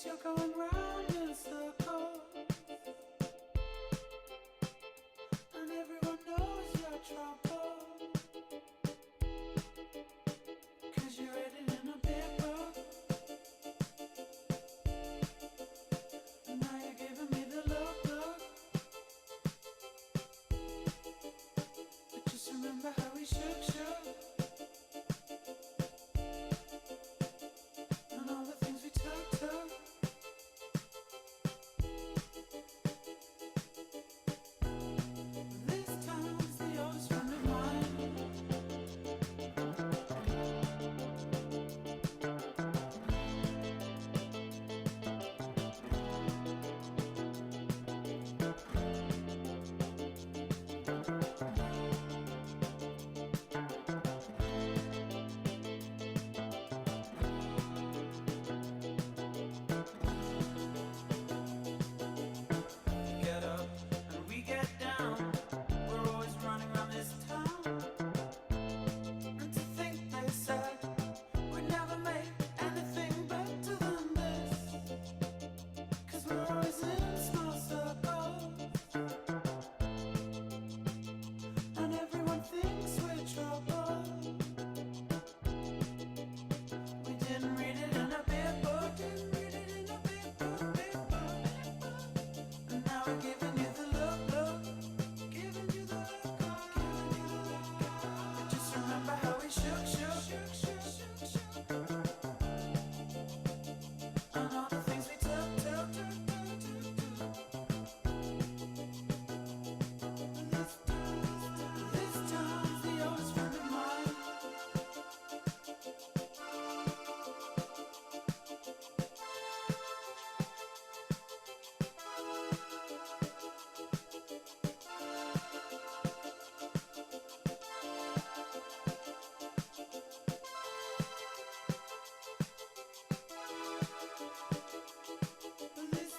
you're going round in circles, and everyone knows your trouble, 'cause you read it in a big book, and now you're giving me the look. But just remember how we shook, and all the things we took. This time's the oldest friend of mine. We get up and we get down. We're always running around this town. And to think they said we'd never make anything better than this, 'cause we're always in small circles, and everyone thinks we're trouble. We didn't read it in a big book, and now we're giving you the look, giving you the look. But just remember how we shook, and all the things we took. This time's the oldest friend of mine. This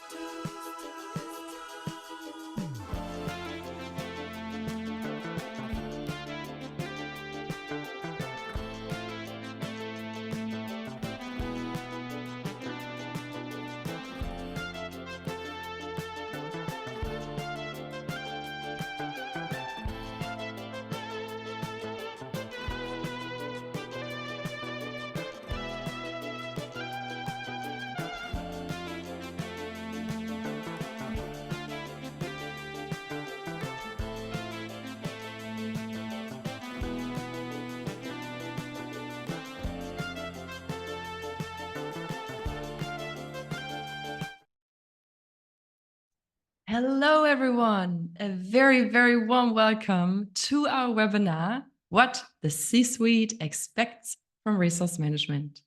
Hello, everyone. A very, very warm welcome to our webinar, What the C-Suite Expects from Resource Management.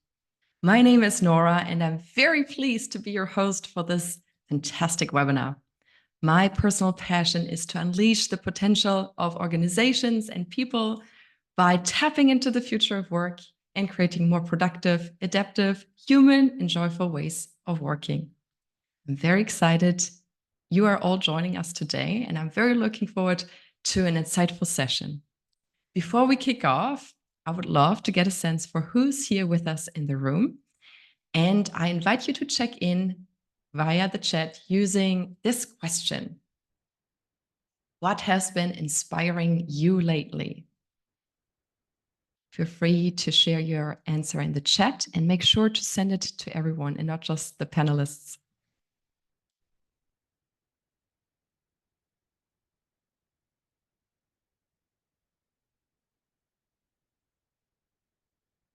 My name is Nora, and I'm very pleased to be your host for this fantastic webinar. My personal passion is to unleash the potential of organizations and people by tapping into the future of work and creating more productive, adaptive, human, and joyful ways of working. I'm very excited you are all joining us today, and I'm very looking forward to an insightful session. Before we kick off, I would love to get a sense for who's here with us in the room. And I invite you to check in via the chat using this question. What has been inspiring you lately? Feel free to share your answer in the chat and make sure to send it to everyone and not just the panelists.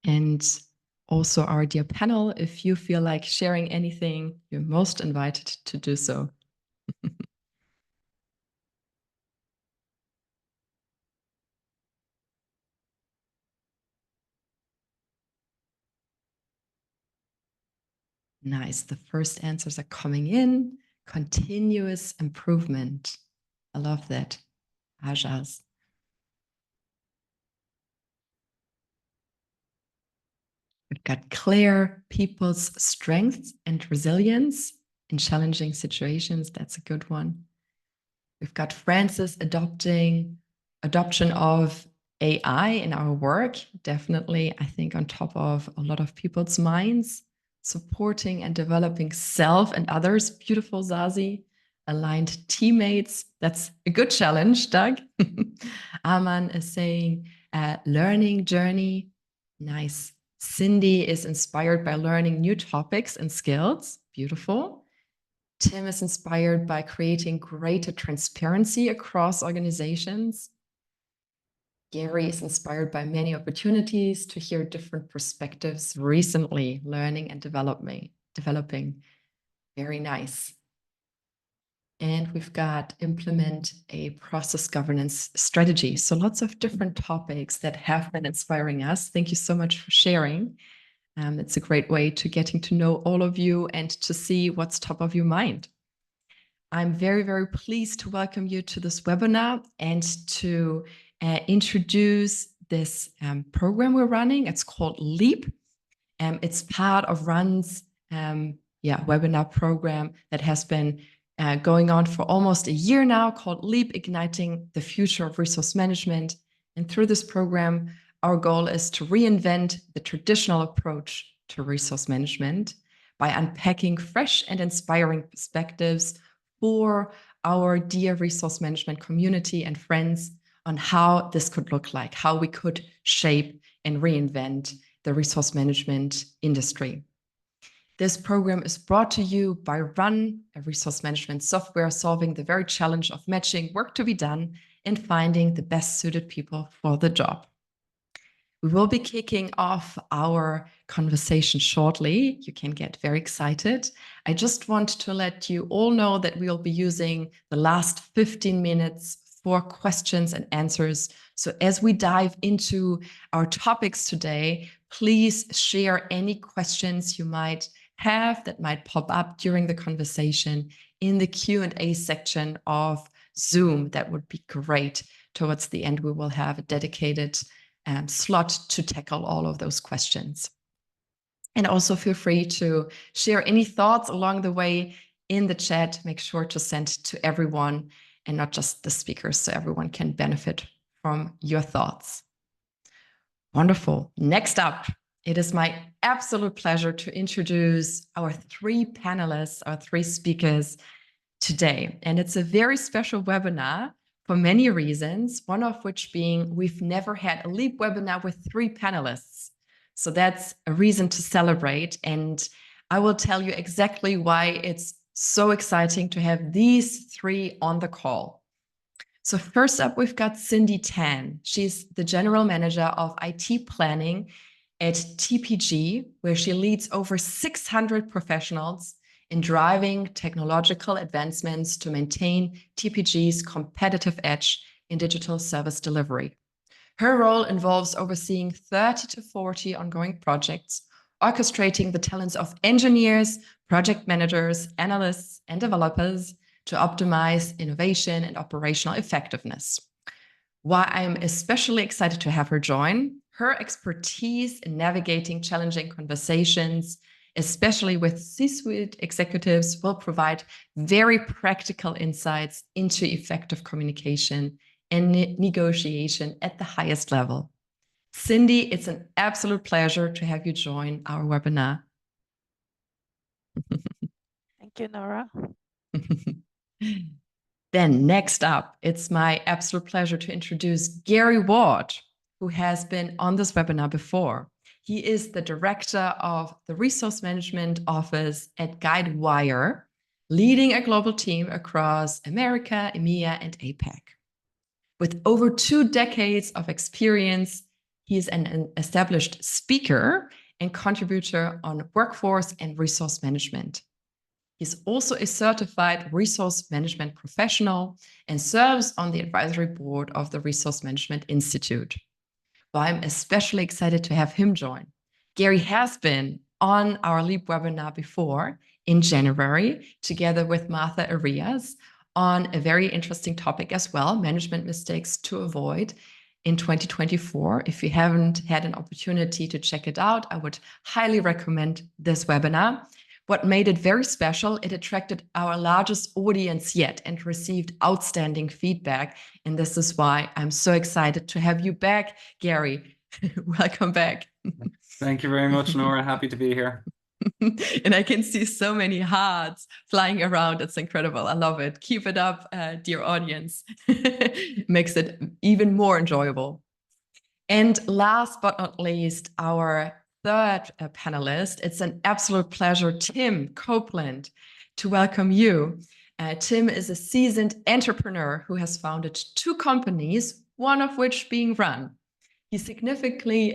And also our dear panel, if you feel like sharing anything, you're most invited to do so. Nice. The first answers are coming in. Continuous improvement. I love that. Ajas. We've got Claire, people's strengths and resilience in challenging situations. That's a good one. We've got Francis adoption of AI in our work. Definitely, I think, on top of a lot of people's minds. supporting and developing self and others. Beautiful, Zazie. Aligned teammates. That's a good challenge, Doug. Aman is saying learning journey. Nice. Cindy is inspired by learning new topics and skills. Beautiful. Tim is inspired by creating greater transparency across organizations. Gary is inspired by many opportunities to hear different perspectives recently, learning and developing. Very nice. And we've got implement a process governance strategy. So lots of different topics that have been inspiring us. Thank you so much for sharing. It's a great way to getting to know all of you and to see what's top of your mind. I'm very, very pleased to welcome you to this webinar and to introduce this program we're running. It's called LEAP. It's part of Run's webinar program that has been going on for almost a year now, called LEAP, Igniting the Future of Resource Management. And through this program, our goal is to reinvent the traditional approach to resource management by unpacking fresh and inspiring perspectives for our dear resource management community and friends on how this could look like, how we could shape and reinvent the resource management industry. This program is brought to you by Run, a resource management software solving the very challenge of matching work to be done and finding the best suited people for the job. We will be kicking off our conversation shortly. You can get very excited. I just want to let you all know that we'll be using the last 15 minutes for questions and answers. So as we dive into our topics today, please share any questions you might have that might pop up during the conversation in the Q&A section of Zoom. That would be great. Towards the end, we will have a dedicated slot to tackle all of those questions. And also feel free to share any thoughts along the way in the chat. Make sure to send to everyone and not just the speakers, so everyone can benefit from your thoughts. Wonderful. Next up, it is my absolute pleasure to introduce our three panelists, our three speakers today. And it's a very special webinar for many reasons, one of which being we've never had a LEAP webinar with three panelists. So that's a reason to celebrate. And I will tell you exactly why it's so exciting to have these three on the call. So first up, we've got Cindy Tan. She's the General Manager of IT Planning at TPG, where she leads over 600 professionals in driving technological advancements to maintain TPG's competitive edge in digital service delivery. Her role involves overseeing 30 to 40 ongoing projects, orchestrating the talents of engineers, project managers, analysts, and developers to optimize innovation and operational effectiveness. Why I'm especially excited to have her join, her expertise in navigating challenging conversations, especially with C-suite executives, will provide very practical insights into effective communication and negotiation at the highest level. Cindy, it's an absolute pleasure to have you join our webinar. Thank you, Nora. Then next up, it's my absolute pleasure to introduce Gary Ward, who has been on this webinar before. He is the director of the Resource Management Office at Guidewire, leading a global team across America, EMEA, and APAC. With over 2 decades of experience, he is an established speaker and contributor on workforce and resource management. He's also a certified resource management professional and serves on the advisory board of the Resource Management Institute. But I'm especially excited to have him join. Gary has been on our LEAP webinar before in January, together with Martha Arias, on a very interesting topic as well, management mistakes to avoid in 2024. If you haven't had an opportunity to check it out, I would highly recommend this webinar. What made it very special, it attracted our largest audience yet and received outstanding feedback. And this is why I'm so excited to have you back, Gary. Welcome back. Thank you very much, Nora. Happy to be here. And I can see so many hearts flying around. It's incredible. I love it. Keep it up, dear audience. Makes it even more enjoyable. And last but not least, our third panelist. It's an absolute pleasure, Tim Copeland, to welcome you. Tim is a seasoned entrepreneur who has founded 2 companies, one of which being Run. He significantly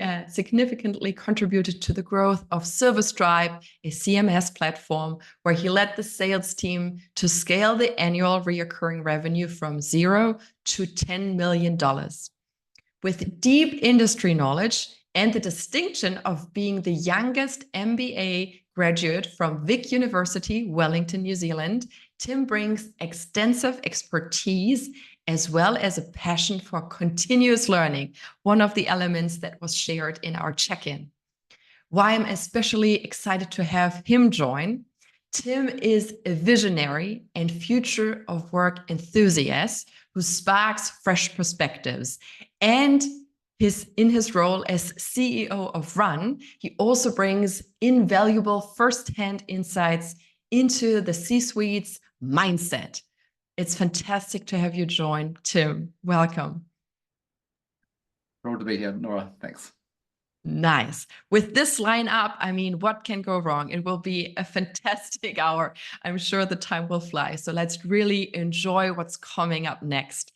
contributed to the growth of ServiceTribe, a CMS platform, where he led the sales team to scale the annual recurring revenue from $0 to $10 million. With deep industry knowledge and the distinction of being the youngest MBA graduate from Vic University, Wellington, New Zealand, Tim brings extensive expertise as well as a passion for continuous learning, one of the elements that was shared in our check-in. Why I'm especially excited to have him join. Tim is a visionary and future of work enthusiast who sparks fresh perspectives. And in his role as CEO of Run, he also brings invaluable firsthand insights into the C-suite's mindset. It's fantastic to have you join, Tim. Welcome. Thrilled to be here, Nora. Thanks. Nice. With this lineup, I mean, what can go wrong? It will be a fantastic hour. I'm sure the time will fly. So let's really enjoy what's coming up next.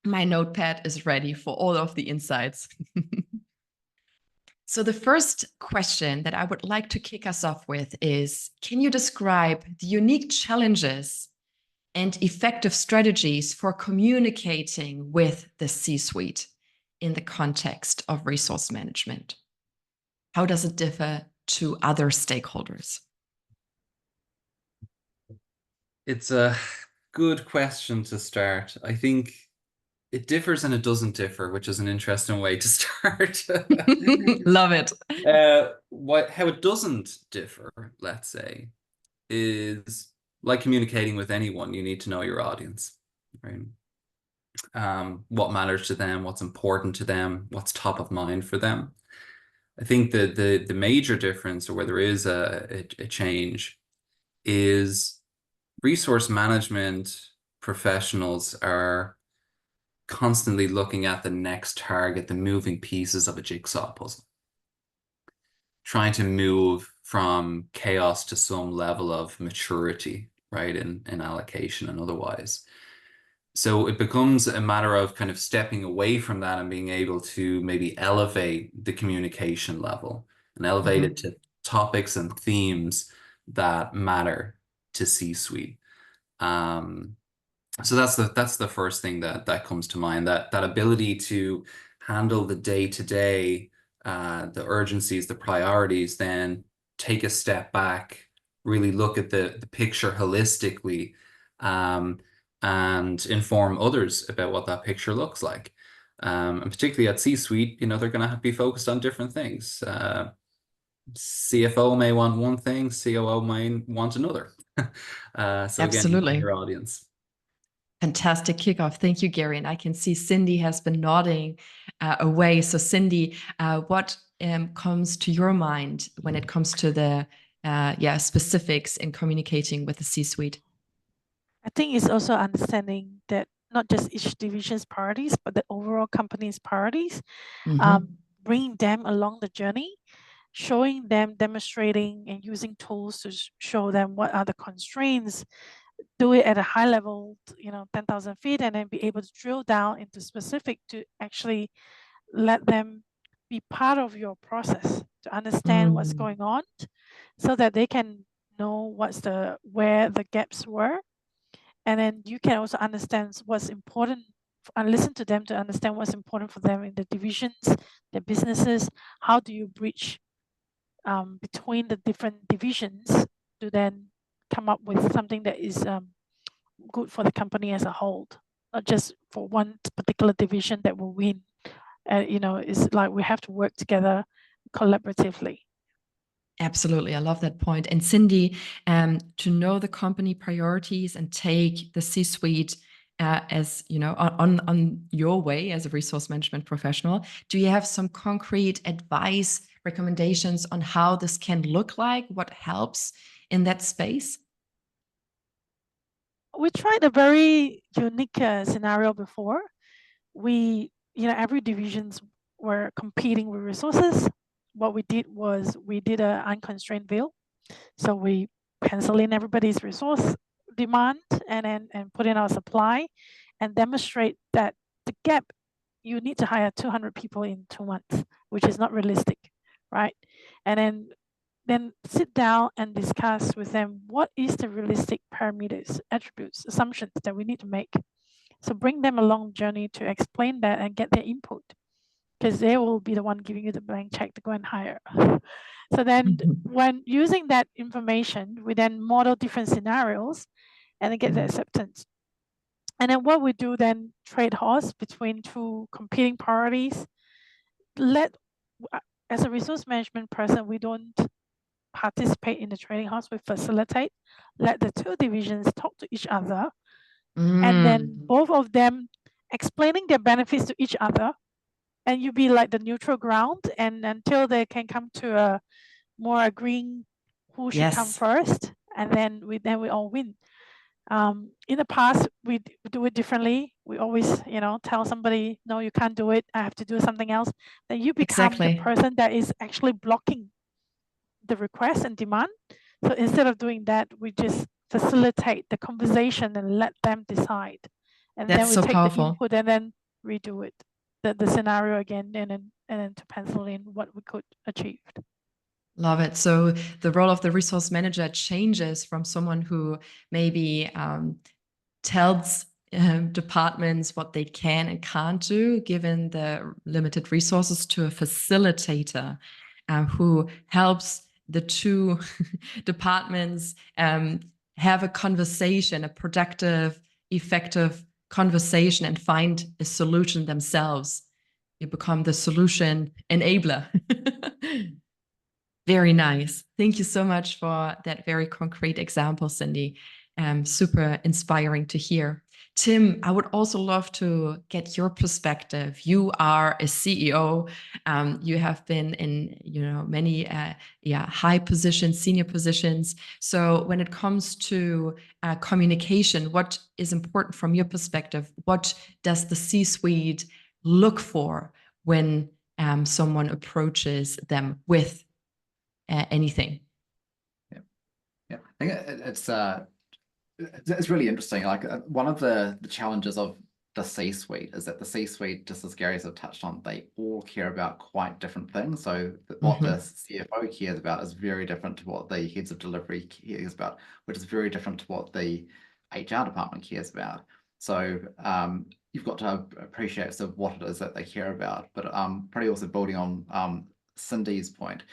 My notepad is ready for all of the insights. So the first question that I would like to kick us off with is, can you describe the unique challenges and effective strategies for communicating with the C-suite in the context of resource management? How does it differ to other stakeholders? It's a good question to start. I think it differs and it doesn't differ, which is an interesting way to start. Love it. How it doesn't differ, let's say, is like communicating with anyone, you need to know your audience, right? What matters to them, what's important to them, what's top of mind for them. I think that the major difference, or where there is a change, is resource management professionals are constantly looking at the next target, the moving pieces of a jigsaw puzzle, trying to move from chaos to some level of maturity, right, in allocation and otherwise. So it becomes a matter of kind of stepping away from that and being able to maybe elevate the communication level and elevate it to topics and themes that matter to C-suite. So that's the first thing that comes to mind, that ability to handle the day-to-day, the urgencies, the priorities, then take a step back, really look at the picture holistically, and inform others about what that picture looks like. And particularly at C-suite, you know, they're going to be focused on different things. CFO may want one thing, COO may want another. So Absolutely. again, your audience. Fantastic kickoff. Thank you, Gary. And I can see Cindy has been nodding away. So Cindy, what comes to your mind when it comes to the specifics in communicating with the C-suite? I think it's also understanding that not just each division's priorities, but the overall company's priorities, bringing them along the journey, showing them, demonstrating and using tools to show them what are the constraints, do it at a high level, 10,000 feet, and then be able to drill down into specific to actually let them be part of your process to understand what's going on so that they can know where the gaps were. And then you can also understand what's important and listen to them to understand what's important for them in the divisions, the businesses. How do you bridge between the different divisions to then come up with something that is good for the company as a whole, not just for one particular division that will win. It's like we have to work together collaboratively. Absolutely. I love that point. And Cindy, to know the company priorities and take the C-suite as, on your way as a resource management professional, do you have some concrete advice recommendations on how this can look like? What helps in that space? We tried a very unique scenario before. Every divisions were competing with resources. What we did was we did an unconstrained view. So we pencil in everybody's resource demand and put in our supply and demonstrate that the gap, you need to hire 200 people in 2 months, which is not realistic, right? And then sit down and discuss with them what is the realistic parameters, attributes, assumptions that we need to make. So bring them along the journey to explain that and get their input, because they will be the one giving you the blank check to go and hire. So then when using that information, we then model different scenarios and then get the acceptance. And then what we do then, trade horse between two competing priorities. As a resource management person, we don't participate in the trading horse, we facilitate. Let the two divisions talk to each other, and then both of them explaining their benefits to each other, and you be like the neutral ground, and until they can come to a more agreeing who should come first, and then we all win. In the past, we do it differently. We always, tell somebody, no, you can't do it. I have to do something else. Then you become the person that is actually blocking the request and demand. So instead of doing that, we just facilitate the conversation and let them decide. And then we take the input and then redo it, the scenario again, and then to pencil in what we could achieve. Love it. So the role of the resource manager changes from someone who maybe tells departments what they can and can't do given the limited resources, to a facilitator who helps the two departments have a conversation, a productive, effective conversation, and find a solution themselves. You become the solution enabler. Very nice. Thank you so much for that very concrete example, Cindy. Super inspiring to hear. Tim, I would also love to get your perspective. You are a CEO. You have been in, many high positions, senior positions. So when it comes to communication, what is important from your perspective? What does the C-suite look for when someone approaches them with anything? Yeah, I think it's really interesting. Like one of the challenges of the C-suite is that the C-suite, just as Gary's have touched on, they all care about quite different things. So what the CFO cares about is very different to what the heads of delivery cares about, which is very different to what the HR department cares about. So you've got to appreciate sort of what it is that they care about. But probably also building on Cindy's point,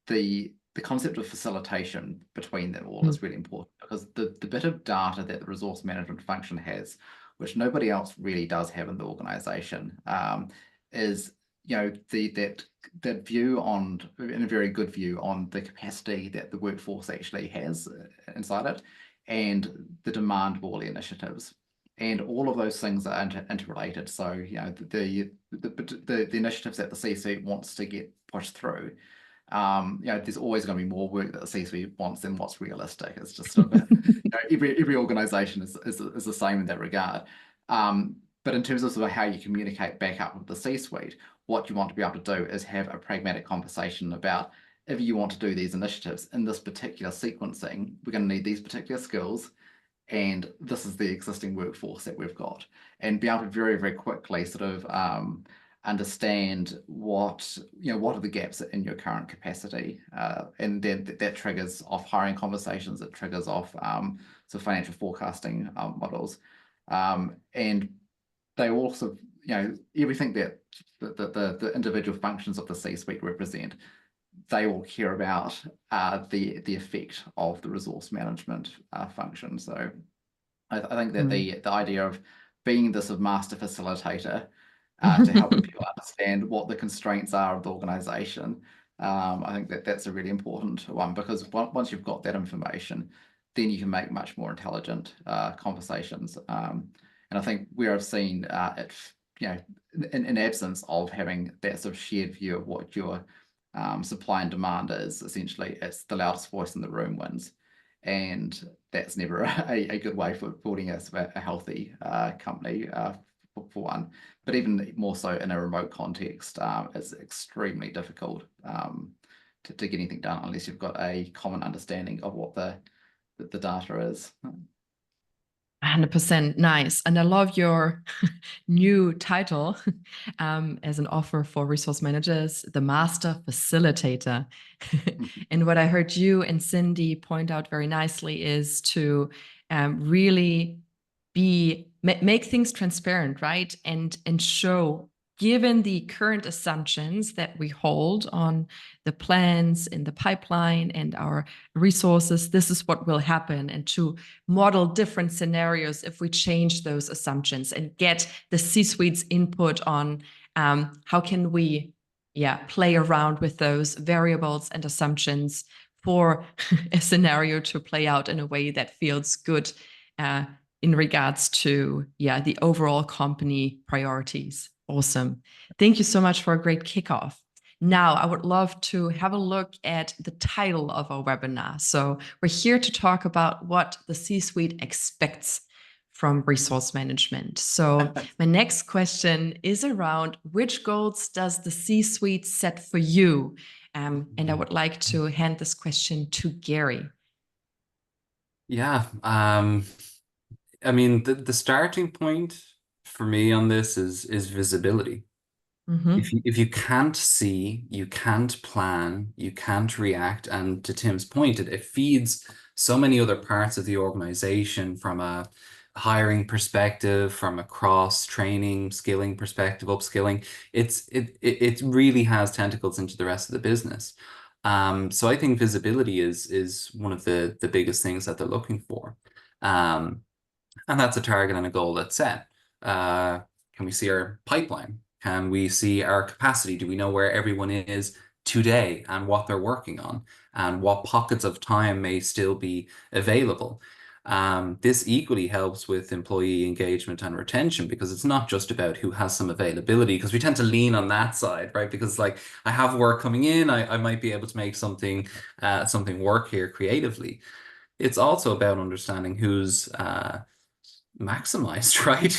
the concept of facilitation between them all is really important, because the bit of data that the resource management function has, which nobody else really does have in the organization, is that view on, in a very good view, on the capacity that the workforce actually has inside it, and the demand of all the initiatives. And all of those things are interrelated. So the initiatives that the C-suite wants to get pushed through, there's always going to be more work that the C-suite wants than what's realistic. It's just sort of every organization is the same in that regard. But in terms of sort of how you communicate back up with the C-suite, what you want to be able to do is have a pragmatic conversation about, if you want to do these initiatives in this particular sequencing, we're going to need these particular skills, and this is the existing workforce that we've got, and be able to very, very quickly sort of understand what are the gaps in your current capacity, and then that triggers off hiring conversations, it triggers off so financial forecasting models, and they also everything that the individual functions of the C-suite represent, they will care about the effect of the resource management function. So I think that the idea of being this master facilitator to helping people understand what the constraints are of the organization, I think that's a really important one, because once you've got that information, then you can make much more intelligent conversations. And I think where I've seen it, in absence of having that sort of shared view of what your supply and demand is essentially it's the loudest voice in the room wins. And that's never a good way for building a healthy company for one. But even more so in a remote context, it's extremely difficult to get anything done unless you've got a common understanding of what the data is. 100% nice. And I love your new title as an offer for resource managers, the master facilitator. And what I heard you and Cindy point out very nicely is to really make things transparent, right? And show, given the current assumptions that we hold on the plans in the pipeline and our resources, this is what will happen, and to model different scenarios if we change those assumptions and get the C-suite's input on how can we play around with those variables and assumptions for a scenario to play out in a way that feels good in regards to the overall company priorities. Awesome. Thank you so much for a great kickoff. Now, I would love to have a look at the title of our webinar. So we're here to talk about what the C-suite expects from resource management. So my next question is around which goals does the C-suite set for you? And I would like to hand this question to Gary. Yeah, I mean, the starting point for me on this is visibility. If you can't see, you can't plan, you can't react, and to Tim's point, it feeds so many other parts of the organization from a hiring perspective, from a cross training, skilling perspective, upskilling. It really has tentacles into the rest of the business. So I think visibility is one of the biggest things that they're looking for. And that's a target and a goal that's set. Can we see our pipeline? Can we see our capacity? Do we know where everyone is today and what they're working on and what pockets of time may still be available? This equally helps with employee engagement and retention, because it's not just about who has some availability, because we tend to lean on that side, right? Because like, I have work coming in, I might be able to make something work here creatively. It's also about understanding who's maximized, right?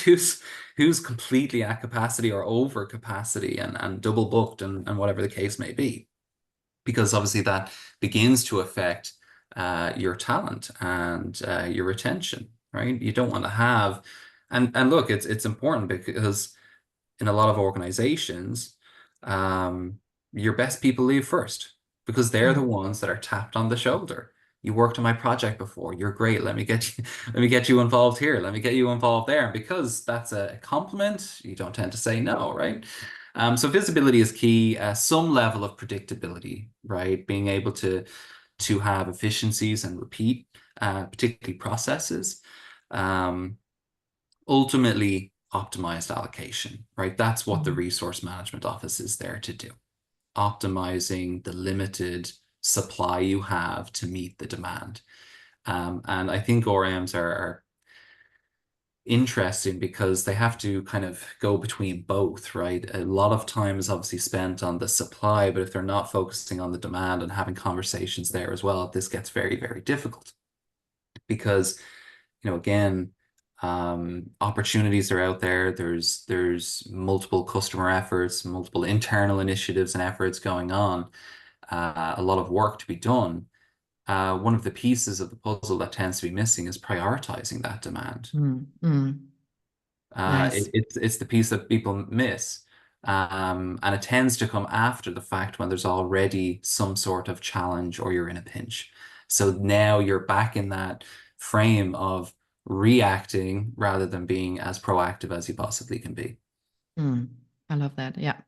Who's completely at capacity or over capacity and double booked and whatever the case may be. Because obviously that begins to affect your talent and your retention, right? You don't want to have, and look, it's important because in a lot of organizations, your best people leave first because they're the ones that are tapped on the shoulder. You worked on my project before. You're great. Let me get you involved here. Let me get you involved there. And because that's a compliment, you don't tend to say no, right? So visibility is key. Some level of predictability, right? Being able to have efficiencies and repeat, particularly processes. Ultimately, optimized allocation, right? That's what the resource management office is there to do. Optimizing the limited supply you have to meet the demand. And I think ORMs are interesting because they have to kind of go between both, right? A lot of time is obviously spent on the supply, but if they're not focusing on the demand and having conversations there as well, this gets very, very difficult. Because, again, opportunities are out there. There's multiple customer efforts, multiple internal initiatives and efforts going on. A lot of work to be done. One of the pieces of the puzzle that tends to be missing is prioritizing that demand. Nice. It's the piece that people miss. And it tends to come after the fact when there's already some sort of challenge or you're in a pinch. So now you're back in that frame of reacting rather than being as proactive as you possibly can be. I love that. Yeah.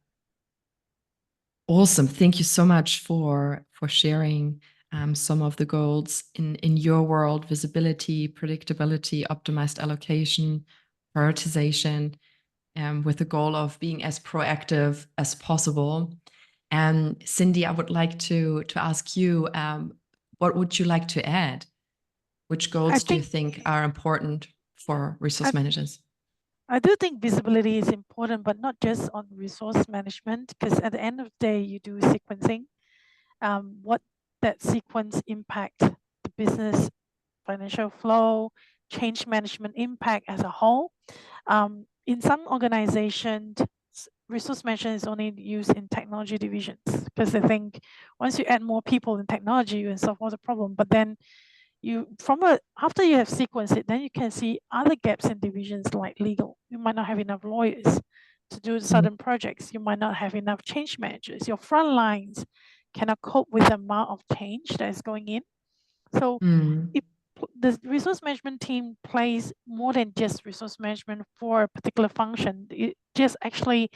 Awesome. Thank you so much for sharing some of the goals in your world: visibility, predictability, optimized allocation, prioritization, with the goal of being as proactive as possible. And Cindy, I would like to ask you, what would you like to add? Which goals do you think are important for resource managers? I do think visibility is important, but not just on resource management, because at the end of the day, you do sequencing, what that sequence impact the business, financial flow, change management impact as a whole. In some organizations, resource management is only used in technology divisions because they think once you add more people in technology, you can solve all the problem. But then after you have sequenced it, then you can see other gaps in divisions like legal. You might not have enough lawyers to do certain projects. You might not have enough change managers. Your front lines cannot cope with the amount of change that is going in. So the resource management team plays more than just resource management for a particular function. It just actually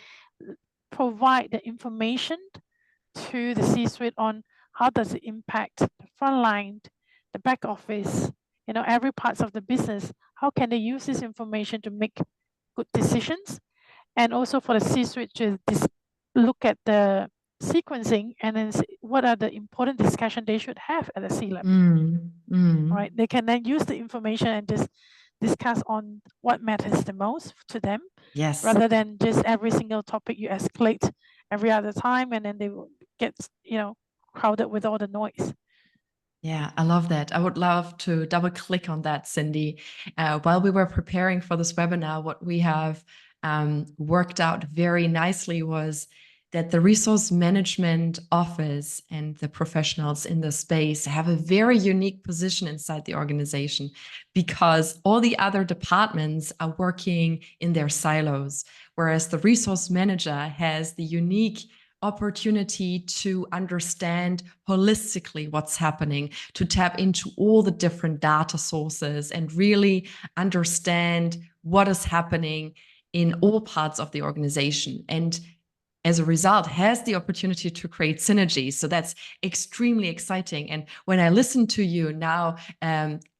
provide the information to the C-suite on how does it impact the front line, the back office, every parts of the business. How can they use this information to make good decisions? And also for the C-suite to look at the sequencing and then see what are the important discussion they should have at the C-level. Right? They can then use the information and just discuss on what matters the most to them. Yes. Rather than just every single topic you escalate every other time, and then they will get crowded with all the noise. Yeah, I love that. I would love to double click on that, Cindy. While we were preparing for this webinar, what we have worked out very nicely was that the resource management office and the professionals in the space have a very unique position inside the organization because all the other departments are working in their silos, whereas the resource manager has the unique opportunity to understand holistically what's happening, to tap into all the different data sources and really understand what is happening in all parts of the organization. And as a result, has the opportunity to create synergies. So that's extremely exciting. And when I listen to you now,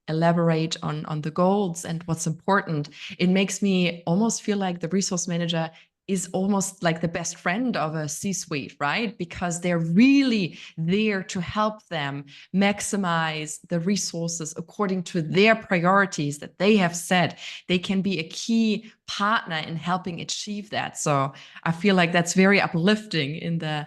elaborate on the goals and what's important, it makes me almost feel like the resource manager is almost like the best friend of a C-suite, right? Because they're really there to help them maximize the resources according to their priorities that they have set. They can be a key partner in helping achieve that. So I feel like that's very uplifting in the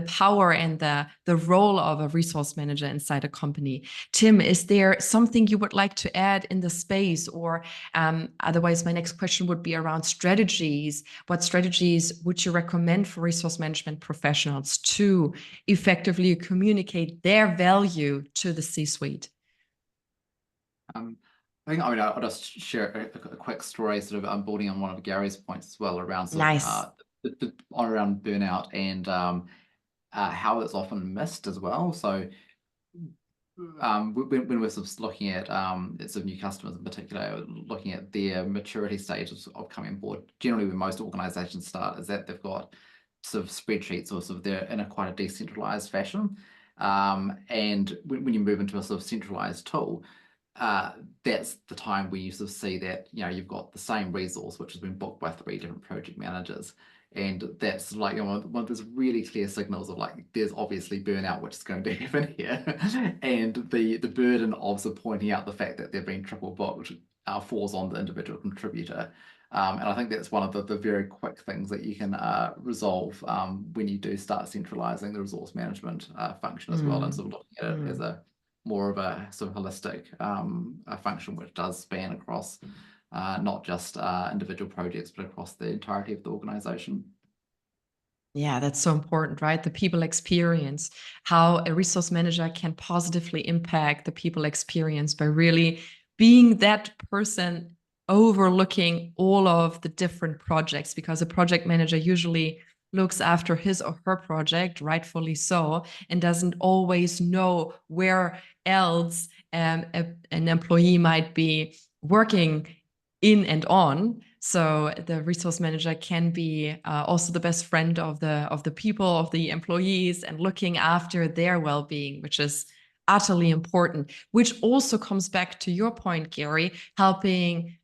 power and the role of a resource manager inside a company. Tim, is there something you would like to add in the space? Or otherwise, my next question would be around strategies. What strategies would you recommend for resource management professionals to effectively communicate their value to the C-suite? I'll just share a quick story, sort of building on one of Gary's points as well around around burnout and how it's often missed as well. So when we're sort of looking at sort of new customers in particular, looking at their maturity stages of coming on board, generally where most organizations start is that they've got sort of spreadsheets or sort of they're in quite a decentralized fashion. And when you move into a sort of centralized tool, that's the time where you sort of see that you've got the same resource which has been booked by 3 different project managers, and that's like one of those really clear signals of like there's obviously burnout which is going to happen here, and the burden of sort of pointing out the fact that they've been triple booked falls on the individual contributor. And I think that's one of the very quick things that you can resolve when you do start centralizing the resource management function as well, and sort of looking at it as a more of a sort of holistic a function which does span across not just individual projects, but across the entirety of the organization. Yeah, that's so important, right? The people experience, how a resource manager can positively impact the people experience by really being that person overlooking all of the different projects, because a project manager usually looks after his or her project, rightfully so, and doesn't always know where else an employee might be working in and on. So the resource manager can be also the best friend of the people, of the employees, and looking after their well-being, which is utterly important, which also comes back to your point, Gary, helping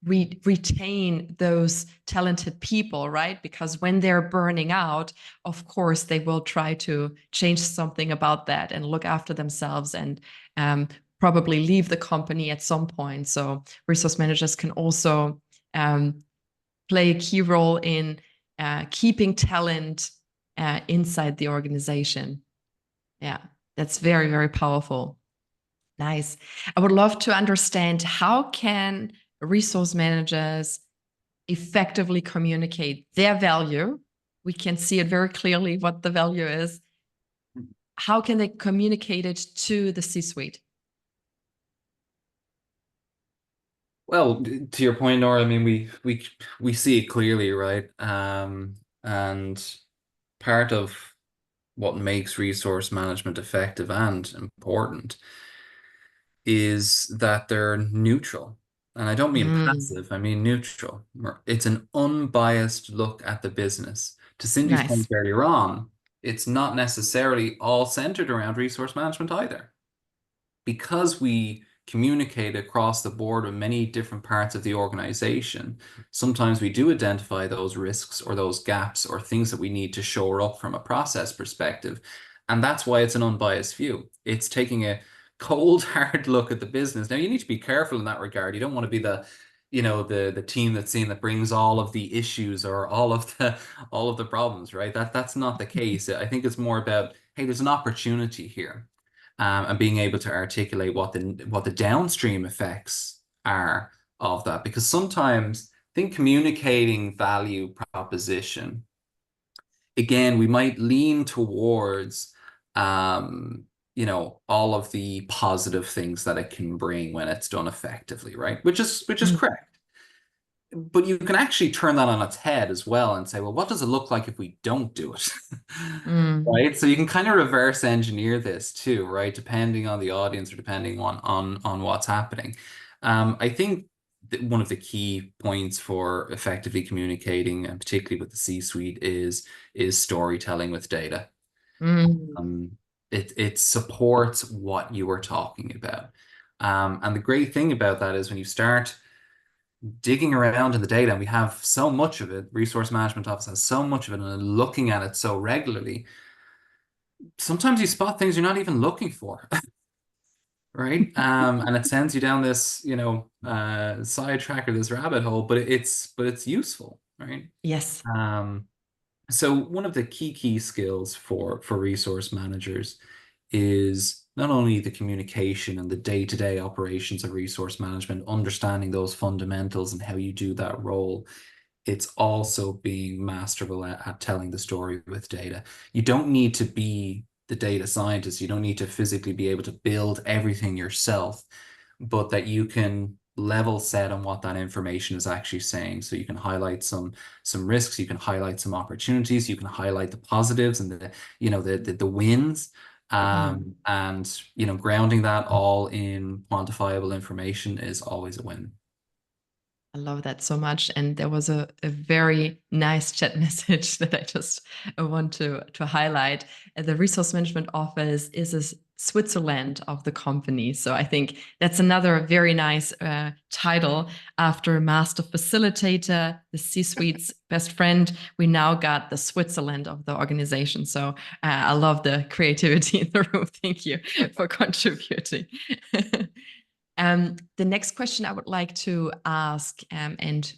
retain those talented people, right? Because when they're burning out, of course, they will try to change something about that and look after themselves and probably leave the company at some point. So resource managers can also play a key role in keeping talent inside the organization. Yeah, that's very, very powerful. Nice. I would love to understand, how can resource managers effectively communicate their value? We can see it very clearly what the value is. How can they communicate it to the C-suite? Well, to your point, Nora, I mean, we see it clearly, right? And part of what makes resource management effective and important is that they're neutral. And I don't mean passive, I mean neutral. It's an unbiased look at the business. To Cindy's point Nice. earlier on, it's not necessarily all centered around resource management either. Because we communicate across the board with many different parts of the organization, sometimes we do identify those risks or those gaps or things that we need to shore up from a process perspective. And that's why it's an unbiased view. It's taking a cold, hard look at the business. Now, you need to be careful in that regard. You don't want to be the team that brings all of the issues or all of the problems, right? That's not the case. I think it's more about, hey, there's an opportunity here. And being able to articulate what the downstream effects are of that. Because sometimes I think communicating value proposition, again, we might lean towards all of the positive things that it can bring when it's done effectively, right? Which is correct. But you can actually turn that on its head as well and say, well, what does it look like if we don't do it? Right? So you can kind of reverse engineer this too, right? Depending on the audience or depending on what's happening. I think that one of the key points for effectively communicating, and particularly with the C-suite, is storytelling with data. It supports what you are talking about. And the great thing about that is when you start digging around in the data, and we have so much of it, resource management office has so much of it, and looking at it so regularly, sometimes you spot things you're not even looking for. Right? And it sends you down this, sidetrack or this rabbit hole, but it's useful, right? Yes. So one of the key skills for resource managers is not only the communication and the day-to-day operations of resource management, understanding those fundamentals and how you do that role. It's also being masterful at telling the story with data. You don't need to be the data scientist. You don't need to physically be able to build everything yourself, but that you can level set on what that information is actually saying. So you can highlight some risks, you can highlight some opportunities, you can highlight the positives and the wins. And grounding that all in quantifiable information is always a win. I love that so much. And there was a very nice chat message that I just want to highlight. The Resource Management Office is a Switzerland of the company. So I think that's another very nice title. After Master Facilitator, the C-suite's best friend, we now got the Switzerland of the organization. So I love the creativity in the room. Thank you for contributing. The next question I would like to ask, and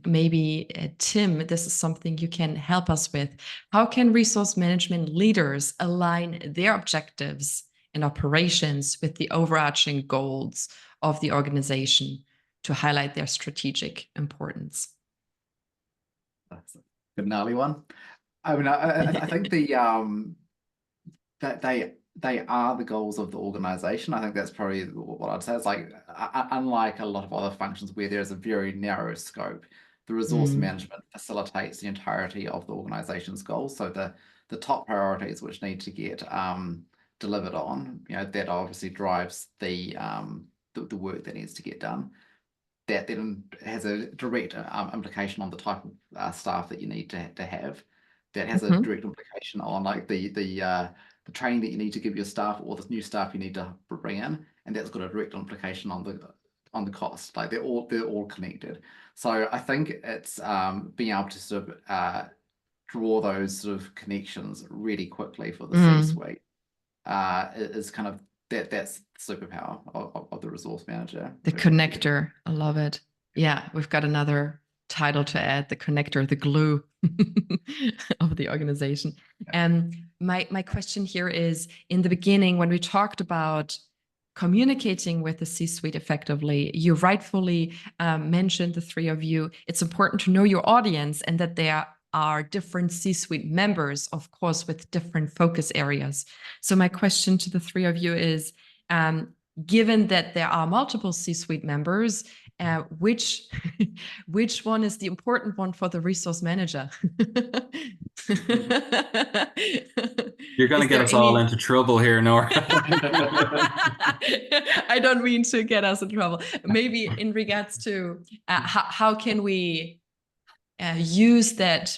maybe Tim, this is something you can help us with. How can resource management leaders align their objectives and operations with the overarching goals of the organization to highlight their strategic importance? That's a good gnarly one. I mean, I think that they are the goals of the organization. I think that's probably what I'd say. It's like, unlike a lot of other functions where there's a very narrow scope, the resource management facilitates the entirety of the organization's goals. So the top priorities which need to get delivered on, that obviously drives the work that needs to get done. That then has a direct implication on the type of staff that you need to have. That has a direct implication on like the training that you need to give your staff or the new staff you need to bring in, and that's got a direct implication on the cost. Like they're all connected. So I think it's being able to sort of draw those sort of connections really quickly for the C-suite is kind of that's the superpower of the resource manager. The connector. I love it. Yeah, we've got another title to add, the connector, the glue of the organization. My question here is, in the beginning, when we talked about communicating with the C-suite effectively, you rightfully mentioned, the three of you, it's important to know your audience and that there are different C-suite members, of course, with different focus areas. So my question to the three of you is, given that there are multiple C-suite members, which one is the important one for the resource manager? You're going to Is get there us all any- into trouble here, Nora. I don't mean to get us in trouble. Maybe in regards to how can we use that,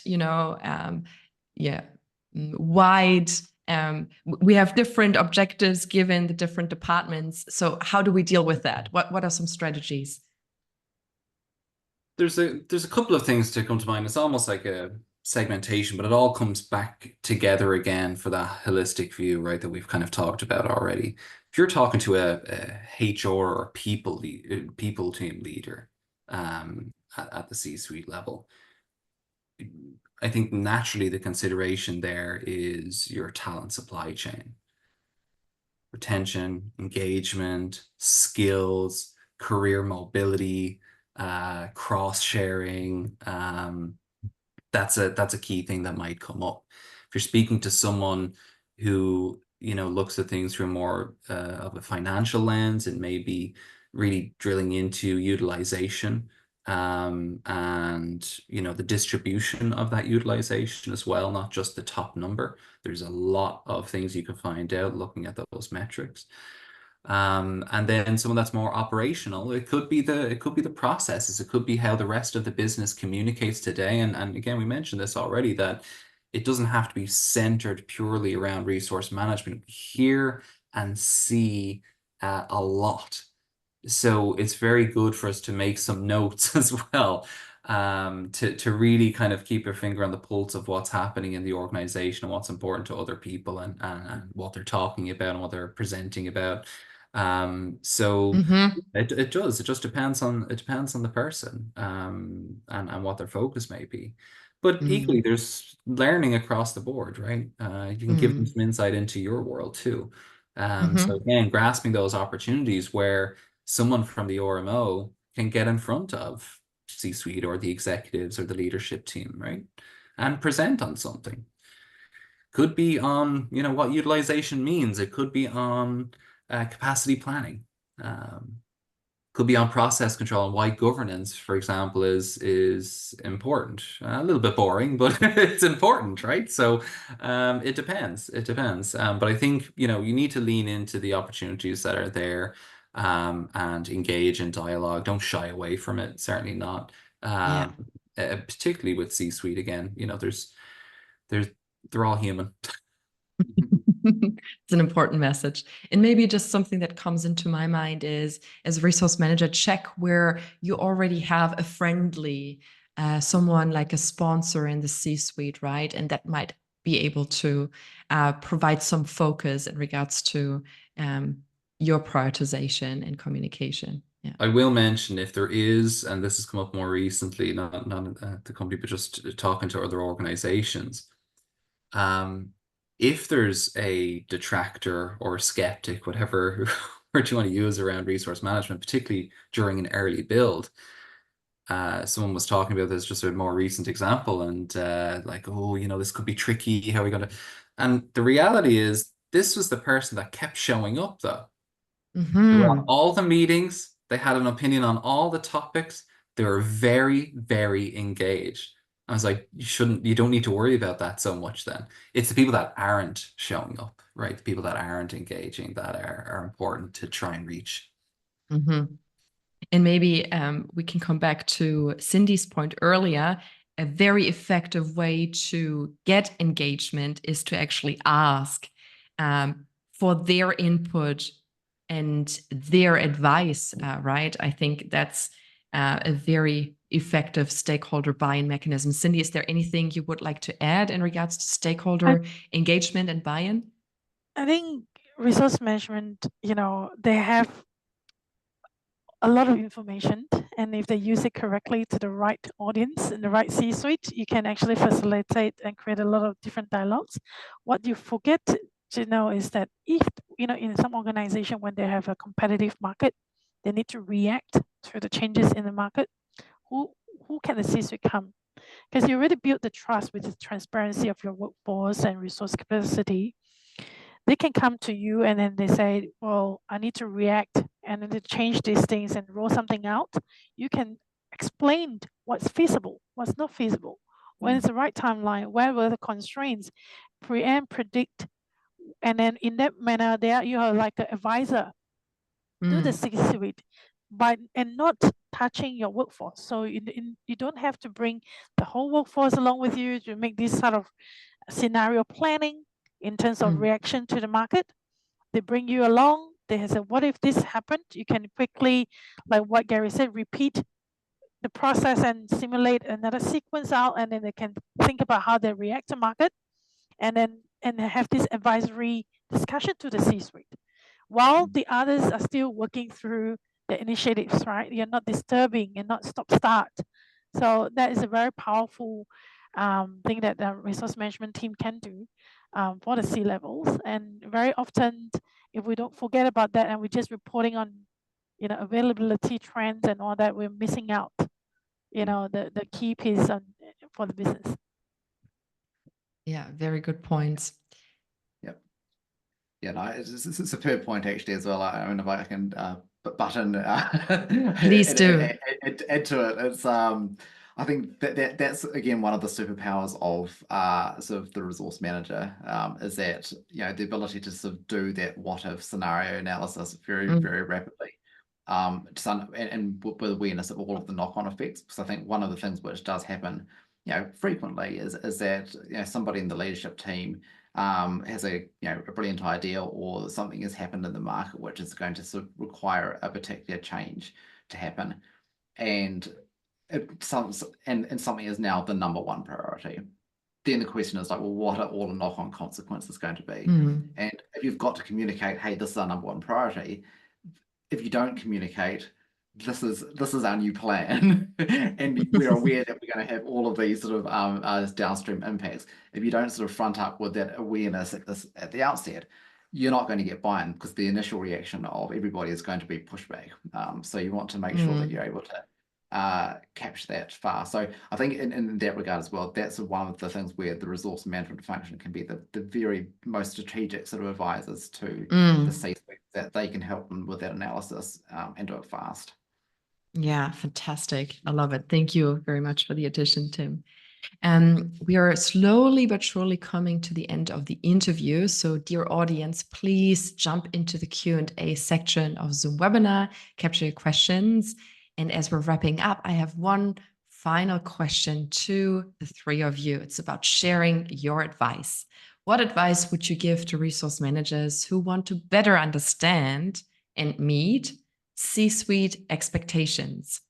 wide. We have different objectives given the different departments. So how do we deal with that? What are some strategies? There's a couple of things to come to mind. It's almost like a segmentation, but it all comes back together again for that holistic view, right, that we've kind of talked about already. If you're talking to a HR or people team leader at the C-suite level, I think naturally the consideration there is your talent supply chain. Retention, engagement, skills, career mobility, cross-sharing. That's a key thing that might come up. If you're speaking to someone who, looks at things through more of a financial lens, and maybe really drilling into utilization, and the distribution of that utilization as well, not just the top number. There's a lot of things you can find out looking at those metrics. And then someone that's more operational, it could be the processes, it could be how the rest of the business communicates today. And again, we mentioned this already, that it doesn't have to be centered purely around resource management. We hear and see a lot. So it's very good for us to make some notes as well, to really kind of keep your finger on the pulse of what's happening in the organization and what's important to other people, and what they're talking about and what they're presenting about. So it just depends on the person, and what their focus may be. But equally, there's learning across the board, right? You can give them some insight into your world too. So again, grasping those opportunities where someone from the RMO can get in front of C-suite or the executives or the leadership team, right? And present on something. Could be on, what utilization means. It could be on capacity planning. Could be on process control, and why governance, for example, is important. A little bit boring, but it's important, right? So it depends. But I think, you need to lean into the opportunities that are there, and engage in dialogue. Don't shy away from it. Certainly not. Particularly with C-suite, again, they're all human. It's an important message. And maybe just something that comes into my mind is, as a resource manager, check where you already have a friendly, someone like a sponsor in the C-suite, right? And that might be able to provide some focus in regards to your prioritization and communication. Yeah. I will mention, if there is, and this has come up more recently, not at the company, but just talking to other organizations, if there's a detractor or a skeptic, whatever word you want to use around resource management, particularly during an early build, someone was talking about this, just a more recent example, and like, oh, this could be tricky. How are we going to? And the reality is, this was the person that kept showing up, though. Throughout all the meetings, they had an opinion on all the topics. They were very, very engaged. I was like, you don't need to worry about that so much then. It's the people that aren't showing up, right? The people that aren't engaging that are important to try and reach. And maybe we can come back to Cindy's point earlier. A very effective way to get engagement is to actually ask for their input and their advice, right? I think that's a very effective stakeholder buy-in mechanism. Cindy, is there anything you would like to add in regards to stakeholder engagement and buy-in? I think resource management, they have a lot of information, and if they use it correctly to the right audience in the right C-suite, you can actually facilitate and create a lot of different dialogues. What you forget to know is that if, in some organization, when they have a competitive market, they need to react to the changes in the market. Who can the C-suite come? Because you already built the trust with the transparency of your workforce and resource capacity. They can come to you and then they say, well, I need to react and then to change these things and roll something out. You can explain what's feasible, what's not feasible, when it's the right timeline, where were the constraints, preempt, predict, and then in that manner, there you are like an advisor to the C-suite, but and not touching your workforce. So you don't have to bring the whole workforce along with you to make this sort of scenario planning in terms of reaction to the market. They bring you along. They say, what if this happened? You can quickly, like what Gary said, repeat the process and simulate another sequence out, and then they can think about how they react to market, and then have this advisory discussion to the C-suite. While the others are still working through the initiatives, right? You're not disturbing and not stop-start. So that is a very powerful thing that the resource management team can do for the C-levels. And very often, if we don't forget about that and we're just reporting on, availability trends and all that, we're missing out, the key piece for the business. Yeah, very good points. Yep. Yeah, no, it's a superb point actually as well. I mean, if I can butt in, Please do. Add to it. It's I think that's again one of the superpowers of sort of the resource manager, is that the ability to sort of do that what if scenario analysis very very rapidly, and with awareness of all of the knock-on effects. Because I think one of the things which does happen frequently is that somebody in the leadership team has a brilliant idea, or something has happened in the market which is going to sort of require a particular change to happen, and something is now the number one priority. Then the question is like, well, what are all the knock-on consequences going to be? And if you've got to communicate, hey, this is our number one priority. If you don't communicate, this is our new plan, and we're aware that we're going to have all of these sort of downstream impacts. If you don't sort of front up with that awareness at the outset, you're not going to get buy-in, because the initial reaction of everybody is going to be pushback. So you want to make sure that you're able to capture that fast. So I think in that regard as well, that's one of the things where the resource management function can be the very most strategic sort of advisors to the C-suite, that they can help them with that analysis and do it fast. Yeah, fantastic. I love it. Thank you very much for the addition, Tim. We are slowly but surely coming to the end of the interview. So dear audience, please jump into the Q&A section of Zoom webinar, capture your questions. And as we're wrapping up, I have one final question to the three of you. It's about sharing your advice. What advice would you give to resource managers who want to better understand and meet C-suite expectations?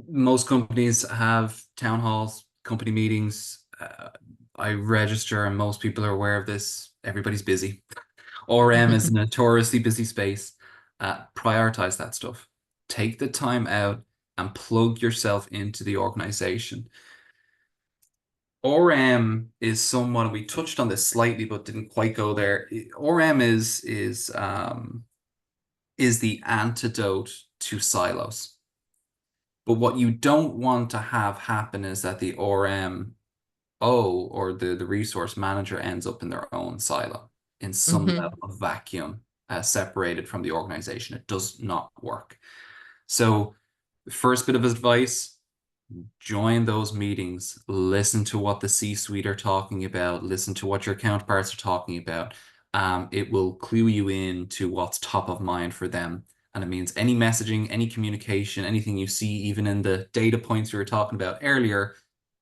Most companies have town halls, company meetings. I register, and most people are aware of this. Everybody's busy. RM is a notoriously busy space. Prioritize that stuff. Take the time out and plug yourself into the organization. RM is someone, we touched on this slightly but didn't quite go there. RM is the antidote to silos. But what you don't want to have happen is that the RMO or the resource manager ends up in their own silo, in some level of vacuum, separated from the organization. It does not work. So the first bit of advice: join those meetings, listen to what the C-suite are talking about, listen to what your counterparts are talking about. It will clue you in to what's top of mind for them. And it means any messaging, any communication, anything you see, even in the data points we were talking about earlier,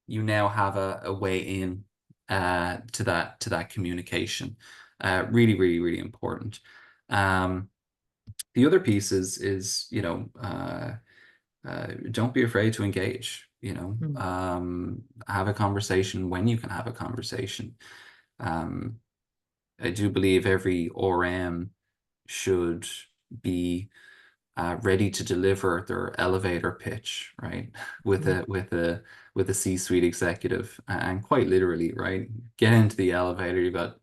you now have a way in to that communication. Really, really, really important. The other piece is don't be afraid to engage. Have a conversation when you can have a conversation. I do believe every RM should be ready to deliver their elevator pitch, right? With a C-suite executive, and quite literally, right? Get into the elevator. You've got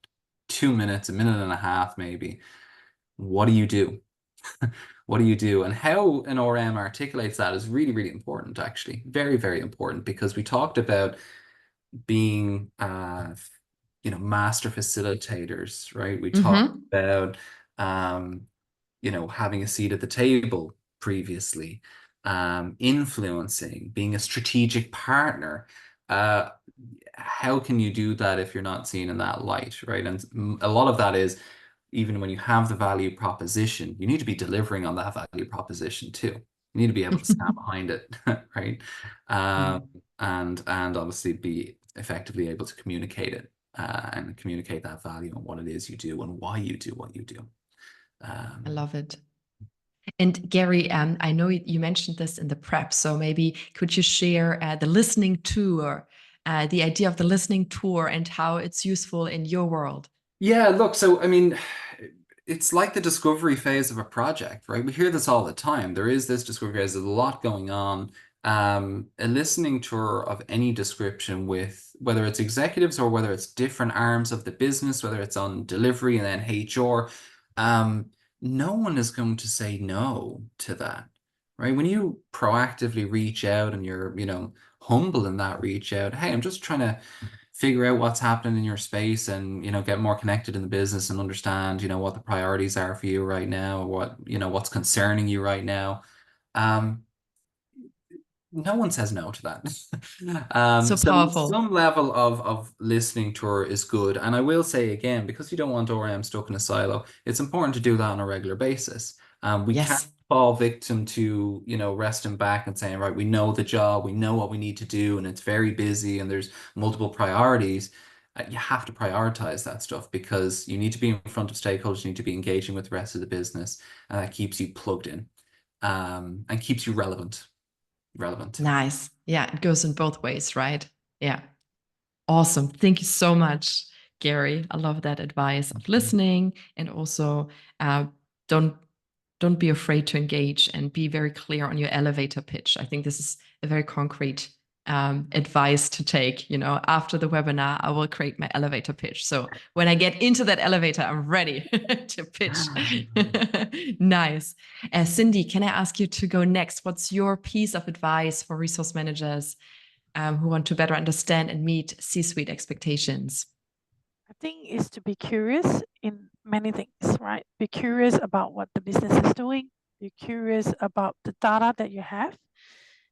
2 minutes, a minute and a half, maybe. What do you do? What do you do? And how an RM articulates that is really, really important, actually. Very, very important, because we talked about being master facilitators, right? We talked about having a seat at the table previously, influencing, being a strategic partner. How can you do that if you're not seen in that light, right? And a lot of that is, even when you have the value proposition, you need to be delivering on that value proposition too. You need to be able to stand behind it, right? And obviously be effectively able to communicate it, and communicate that value and what it is you do and why you do what you do. I love it. And Gary, I know you mentioned this in the prep, so maybe could you share the listening tour, the idea of the listening tour and how it's useful in your world? Yeah, look, so I mean, it's like the discovery phase of a project, right? We hear this all the time. There is this discovery phase, there's a lot going on. A listening tour of any description, with whether it's executives or whether it's different arms of the business, whether it's on delivery and then HR, no one is going to say no to that, right? When you proactively reach out and you're, humble in that reach out, hey, I'm just trying to figure out what's happening in your space and, get more connected in the business and understand, what the priorities are for you right now, what's concerning you right now. No one says no to that. So So powerful. some level of listening tour is good. And I will say again, because you don't want RM stuck in a silo, it's important to do that on a regular basis. We can't Yes. fall victim to, resting back and saying, right, we know the job, we know what we need to do, and it's very busy and there's multiple priorities. You have to prioritize that stuff, because you need to be in front of stakeholders, you need to be engaging with the rest of the business, and that keeps you plugged in, and keeps you relevant. Nice. Yeah, it goes in both ways, right? Yeah. Awesome. Thank you so much, Gary. I love that advice of listening, and also don't be afraid to engage and be very clear on your elevator pitch. I think this is a very concrete advice to take. After the webinar, I will create my elevator pitch. So when I get into that elevator, I'm ready to pitch. Nice. Cindy, can I ask you to go next? What's your piece of advice for resource managers who want to better understand and meet C-suite expectations? I think is to be curious in many things, right? Be curious about what the business is doing. Be curious about the data that you have.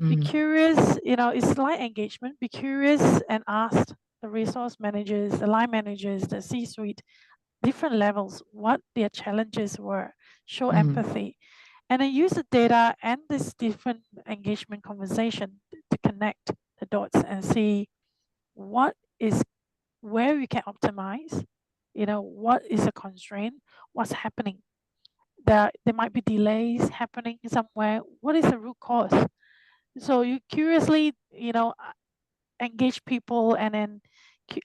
Be curious, it's like engagement. Be curious and ask the resource managers, the line managers, the C-suite, different levels, what their challenges were. Show empathy. And then use the data and this different engagement conversation to connect the dots and see where we can optimize, what is a constraint, what's happening. There might be delays happening somewhere. What is the root cause? So you curiously, engage people and then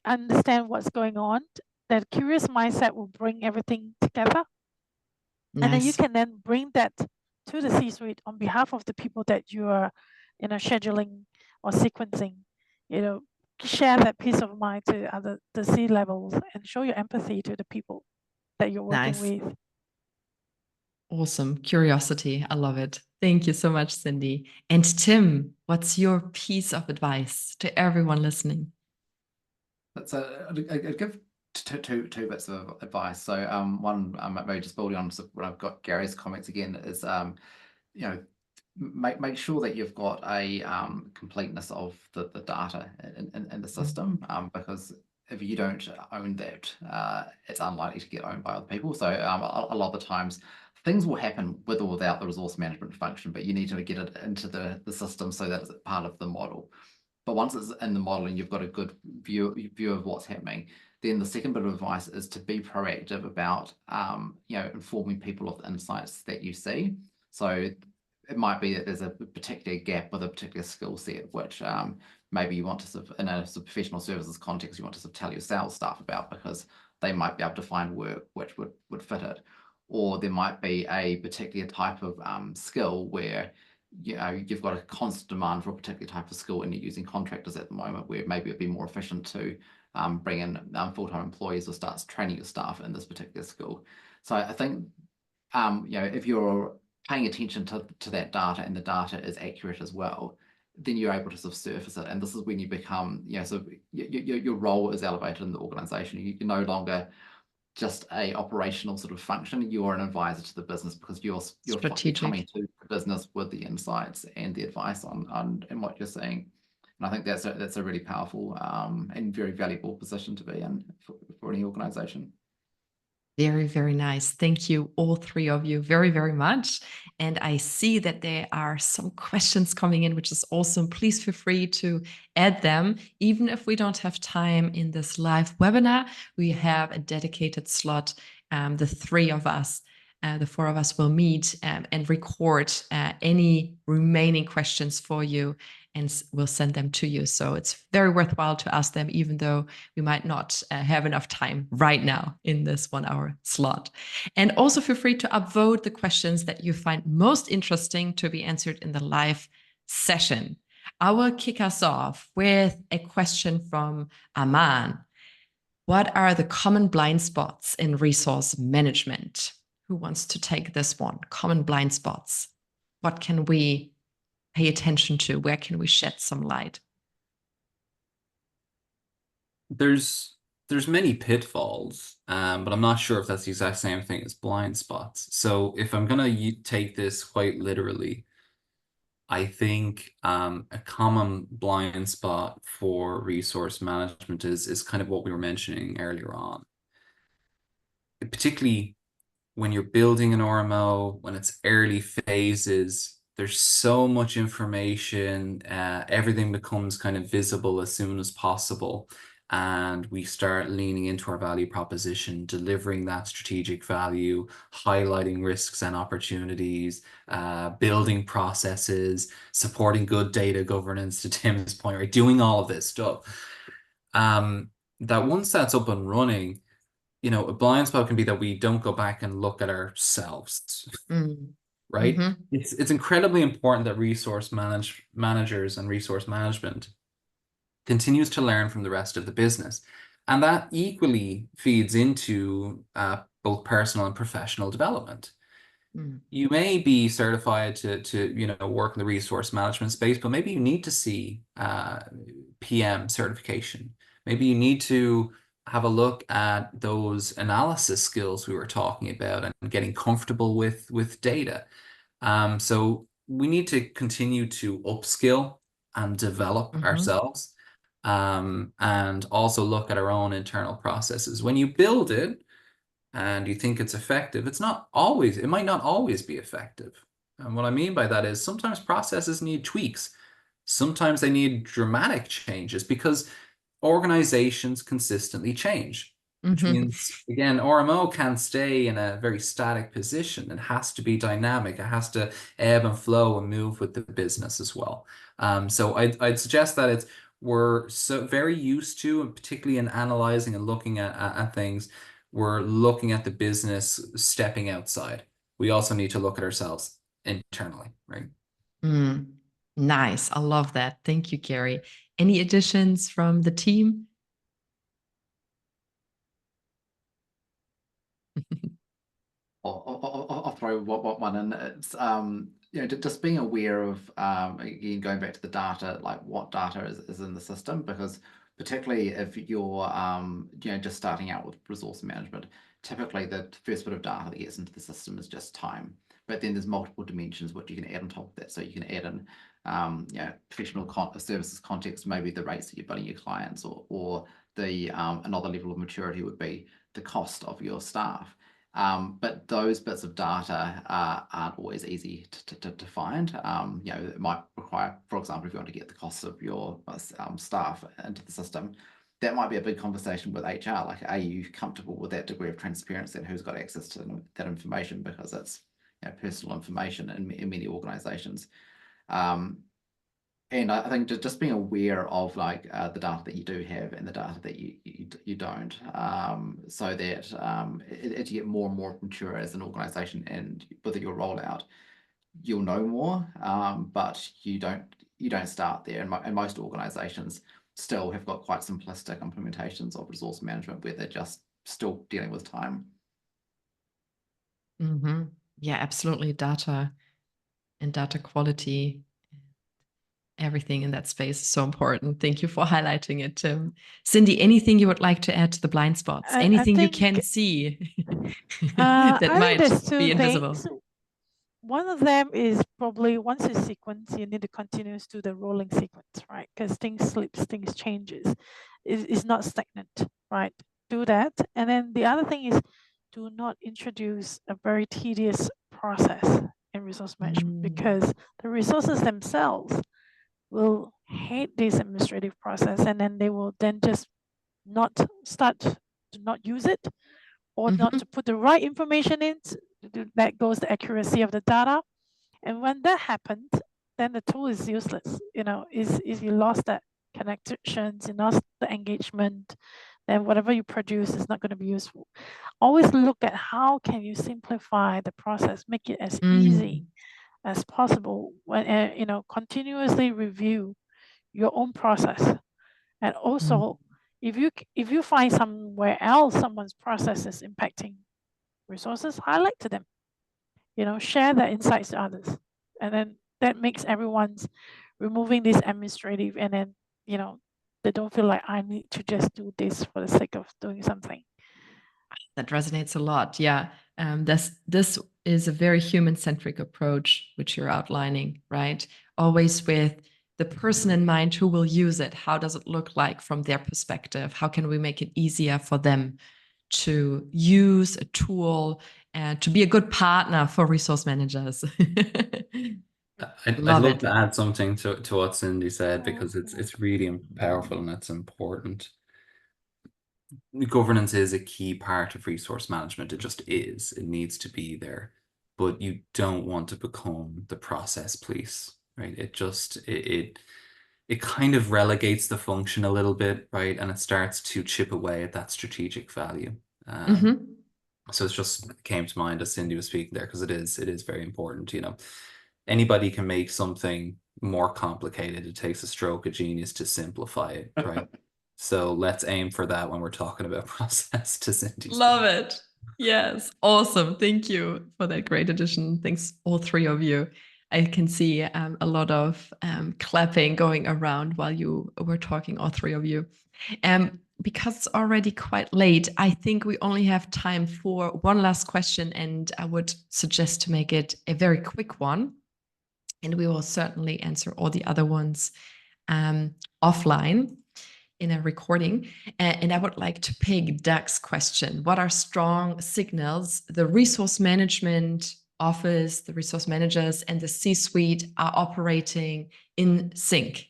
understand what's going on. That curious mindset will bring everything together. Nice. And then you can then bring that to the C-suite on behalf of the people that you are, scheduling or sequencing. Share that peace of mind to the C levels and show your empathy to the people that you're working with. Awesome. Curiosity. I love it. Thank you so much, Cindy. And Tim, what's your piece of advice to everyone listening? That's I'd give two bits of advice. So one, maybe just building on what I've got Gary's comments again, is make sure that you've got a completeness of the data in the system, because if you don't own that, it's unlikely to get owned by other people. So a lot of the times things will happen with or without the resource management function, but you need to get it into the system so that it's part of the model. But once it's in the model and you've got a good view of what's happening, then the second bit of advice is to be proactive about informing people of the insights that you see. So it might be that there's a particular gap with a particular skill set, which maybe you want to in a professional services context, you want to tell your sales staff about, because they might be able to find work which would fit it. or there might be a particular type of skill where you've got a constant demand for a particular type of skill and you're using contractors at the moment, where maybe it'd be more efficient to bring in full-time employees or start training your staff in this particular skill. So I think if you're paying attention to that data and the data is accurate as well, then you're able to sort of surface it. And this is when you become, so your role is elevated in the organization. You're no longer just a operational sort of function. You're an advisor to the business, because you're coming to the business with the insights and the advice on what you're seeing. And I think that's a really powerful and very valuable position to be in for any organization. Very, very nice. Thank you, all three of you, very, very much. And I see that there are some questions coming in, which is awesome. Please feel free to add them. Even if we don't have time in this live webinar, we have a dedicated slot. The three of us, the four of us will meet and record any remaining questions for you, and we'll send them to you. So it's very worthwhile to ask them, even though we might not have enough time right now in this 1 hour slot. And also feel free to upvote the questions that you find most interesting to be answered in the live session. I will kick us off with a question from Aman. What are the common blind spots in resource management? Who wants to take this one? Common blind spots. What can we pay attention to? Where can we shed some light? There's many pitfalls, but I'm not sure if that's the exact same thing as blind spots. So if I'm gonna take this quite literally, I think a common blind spot for resource management is kind of what we were mentioning earlier on. Particularly when you're building an RMO, when it's early phases, there's so much information, everything becomes kind of visible as soon as possible. And we start leaning into our value proposition, delivering that strategic value, highlighting risks and opportunities, building processes, supporting good data governance, to Tim's point, right? Doing all of this stuff. That once that's up and running, a blind spot can be that we don't go back and look at ourselves. Right? Mm-hmm. It's incredibly important that resource managers and resource management continues to learn from the rest of the business. And that equally feeds into both personal and professional development. You may be certified to work in the resource management space, but maybe you need to see PM certification. Maybe you need to have a look at those analysis skills we were talking about and getting comfortable with data. So we need to continue to upskill and develop ourselves, and also look at our own internal processes. When you build it and you think it's effective, it might not always be effective. And what I mean by that is sometimes processes need tweaks. Sometimes they need dramatic changes, because organizations consistently change, which means, again, RMO can't stay in a very static position. It has to be dynamic. It has to ebb and flow and move with the business as well. So I'd suggest that we're so very used to, and particularly in analyzing and looking at things, we're looking at the business stepping outside. We also need to look at ourselves internally, right? Nice. I love that. Thank you, Gary. Any additions from the team? I'll throw one in. It's just being aware of, again, going back to the data, like what data is in the system, because particularly if you're just starting out with resource management, typically the first bit of data that gets into the system is just time. But then there's multiple dimensions which you can add on top of that. So you can add in professional services context, maybe the rates that you're billing your clients, or the another level of maturity would be the cost of your staff. But those bits of data aren't always easy to find. It might require, for example, if you want to get the costs of your staff into the system, that might be a big conversation with HR. Like, are you comfortable with that degree of transparency and who's got access to that information? Because it's personal information in many organizations. And And I think just being aware of like the data that you do have and the data that you don't, so that as you get more and more mature as an organization and with your rollout, you'll know more, but you don't start there. And most organizations still have got quite simplistic implementations of resource management where they're just still dealing with time. Yeah, absolutely. Data and data quality, everything in that space is so important. Thank you for highlighting it, Tim. Cindy, anything you would like to add to the blind spots? Anything you can see that I think might there's two be invisible? things. One of them is probably once you sequence, you need to continue to do the rolling sequence, right? Because things slips, things changes. It's not stagnant, right? Do that. And then the other thing is do not introduce a very tedious process in resource management because the resources themselves will hate this administrative process and then they will then just not start to not use it or not to put the right information in. That goes the accuracy of the data. And when that happens, then the tool is useless. Is you lost that connections, you lost the engagement, then whatever you produce is not going to be useful. Always look at how can you simplify the process, make it as easy as possible. When continuously review your own process, and also if you find somewhere else someone's process is impacting resources, highlight to them. Share the insights to others, and then that makes everyone's removing this administrative, and then they don't feel like I need to just do this for the sake of doing something. That resonates a lot. Yeah. This is a very human-centric approach, which you're outlining, right? Always with the person in mind who will use it. How does it look like from their perspective? How can we make it easier for them to use a tool and to be a good partner for resource managers? I'd love to add something to what Cindy said, because it's really powerful and it's important. Governance is a key part of resource management. It just is. It needs to be there. But you don't want to become the process police, right? It kind of relegates the function a little bit, right? And it starts to chip away at that strategic value. So it's just came to mind as Cindy was speaking there, because it is very important. Anybody can make something more complicated. It takes a stroke of genius to simplify it, right? So let's aim for that when we're talking about process, to Cindy's Love it. Yes. Awesome. Thank you for that great addition. Thanks, all three of you. I can see a lot of clapping going around while you were talking, all three of you. Because it's already quite late, I think we only have time for one last question, and I would suggest to make it a very quick one. And we will certainly answer all the other ones offline in a recording. And I would like to pick Doug's question. What are strong signals the resource management office, the resource managers, and the C-suite are operating in sync?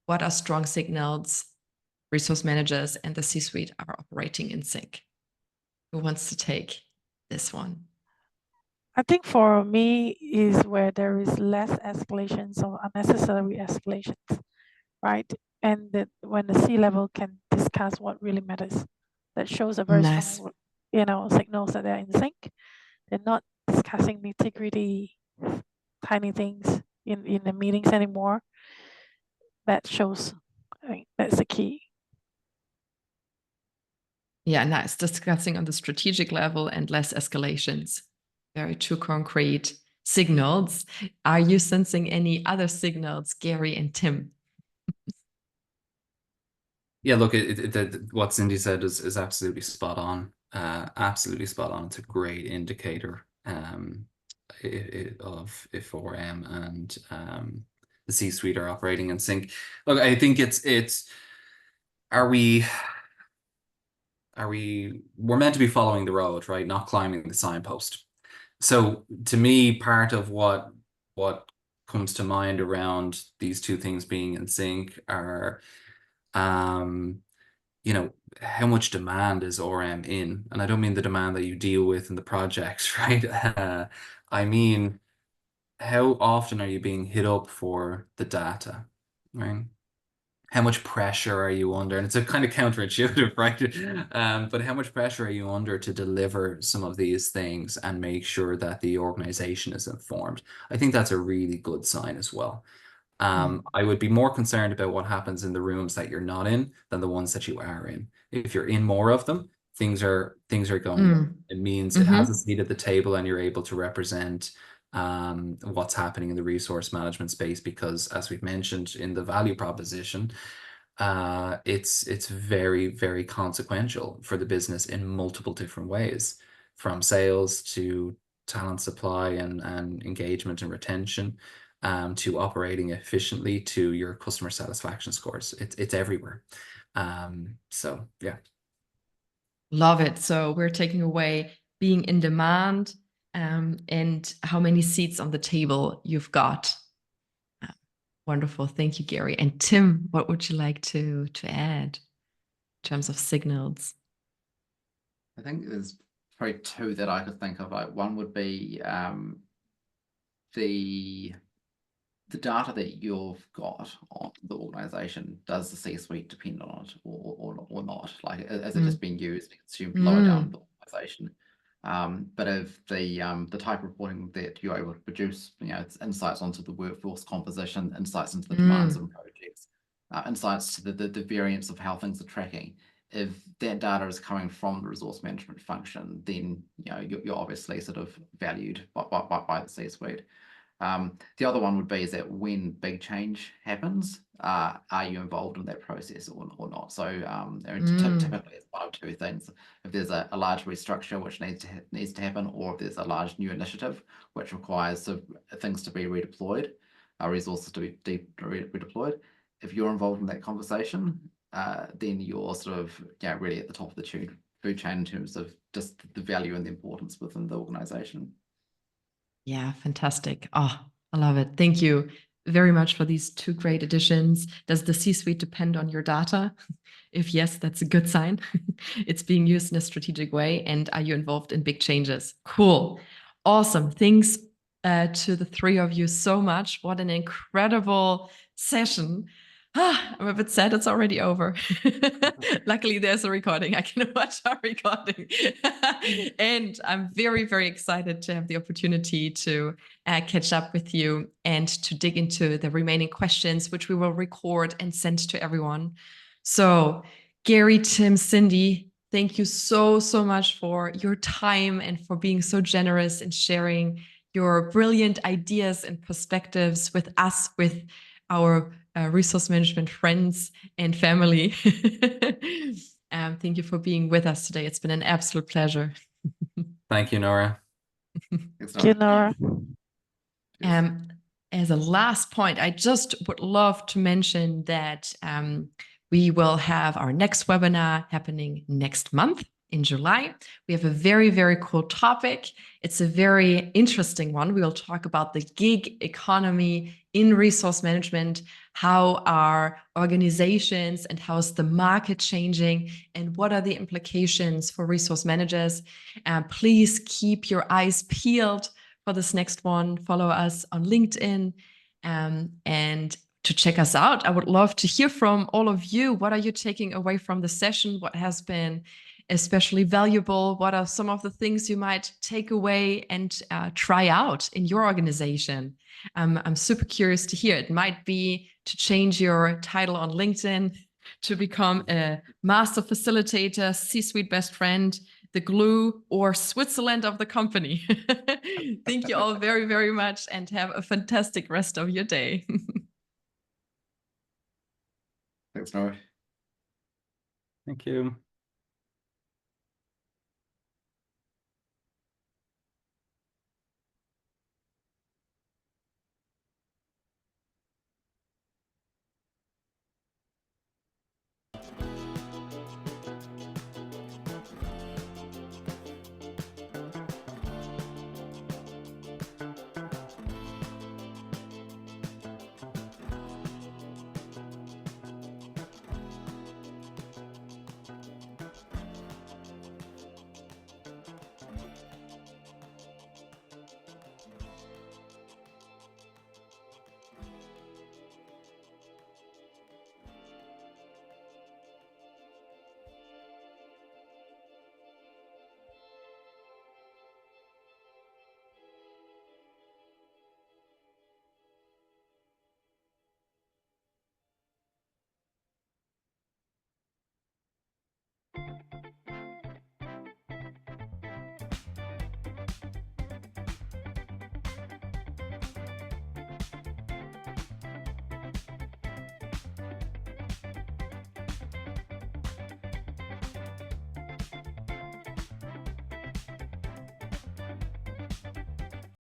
What are strong signals resource managers and the C-suite are operating in sync? Who wants to take this one? I think for me is where there is less escalations or unnecessary escalations, right? And that when the C-level can discuss what really matters, that shows a very strong, signals that they're in sync. They're not discussing nitty-gritty, tiny things in the meetings anymore. That shows, I think that's the key. Yeah, nice. Discussing on the strategic level and less escalations. Very two concrete signals. Are you sensing any other signals, Gary and Tim? Yeah, look, what Cindy said is absolutely spot on. Absolutely spot on. It's a great indicator of if ORM and the C-suite are operating in sync. Look, I think we're meant to be following the road, right? Not climbing the signpost. So to me, part of what comes to mind around these two things being in sync are how much demand is ORM in? And I don't mean the demand that you deal with in the projects, right? I mean how often are you being hit up for the data, right? How much pressure are you under? And it's a kind of counterintuitive, right? But how much pressure are you under to deliver some of these things and make sure that the organization is informed? I think that's a really good sign as well. I would be more concerned about what happens in the rooms that you're not in than the ones that you are in. If you're in more of them, things are going well. It means it has a seat at the table and you're able to represent what's happening in the resource management space because, as we've mentioned in the value proposition, it's very, very consequential for the business in multiple different ways, from sales to talent supply and engagement and retention, to operating efficiently to your customer satisfaction scores. It's everywhere. So yeah. Love it. So we're taking away being in demand, and how many seats on the table you've got. Wonderful. Thank you, Gary. And Tim, what would you like to add in terms of signals? I think there's probably two that I could think of. Like one would be the data that you've got on the organization. Does the C-suite depend on it or not? Like, is it just being used and consumed lower down in the organization? But if the type of reporting that you're able to produce, it's insights onto the workforce composition, insights into the demands of projects, insights to the variance of how things are tracking. If that data is coming from the resource management function, then you're obviously sort of valued by the C-suite. The other one would be is that when big change happens, are you involved in that process or not? So typically it's one of two things. If there's a large restructure which needs to happen, or if there's a large new initiative which requires things to be redeployed, resources to be redeployed, if you're involved in that conversation, then you're sort of really at the top of the food chain in terms of just the value and the importance within the organization. Yeah, fantastic. Oh, I love it. Thank you very much for these two great additions. Does the C-suite depend on your data? If yes, that's a good sign. It's being used in a strategic way. And are you involved in big changes? Cool. Awesome. Thanks to the three of you so much. What an incredible session. I'm a bit sad it's already over. Luckily, there's a recording. I can watch our recording. And I'm very, very excited to have the opportunity to catch up with you and to dig into the remaining questions, which we will record and send to everyone. So, Gary, Tim, Cindy, thank you so, so much for your time and for being so generous and sharing your brilliant ideas and perspectives with us, with our resource management friends and family. Thank you for being with us today. It's been an absolute pleasure. Thank you, Nora. Thank you, Nora. As a last point, I just would love to mention that we will have our next webinar happening next month in July. We have a very, very cool topic. It's a very interesting one. We will talk about the gig economy in resource management. How are organizations and how is the market changing, and what are the implications for resource managers? Please keep your eyes peeled for this next one. Follow us on LinkedIn, and to check us out. I would love to hear from all of you. What are you taking away from the session? What has been especially valuable? What are some of the things you might take away and try out in your organization? I'm super curious to hear. It might be to change your title on LinkedIn to become a master facilitator, C-suite best friend, the glue, or Switzerland of the company. Thank you all very, very much, and have a fantastic rest of your day. Thanks, Nora. Thank you.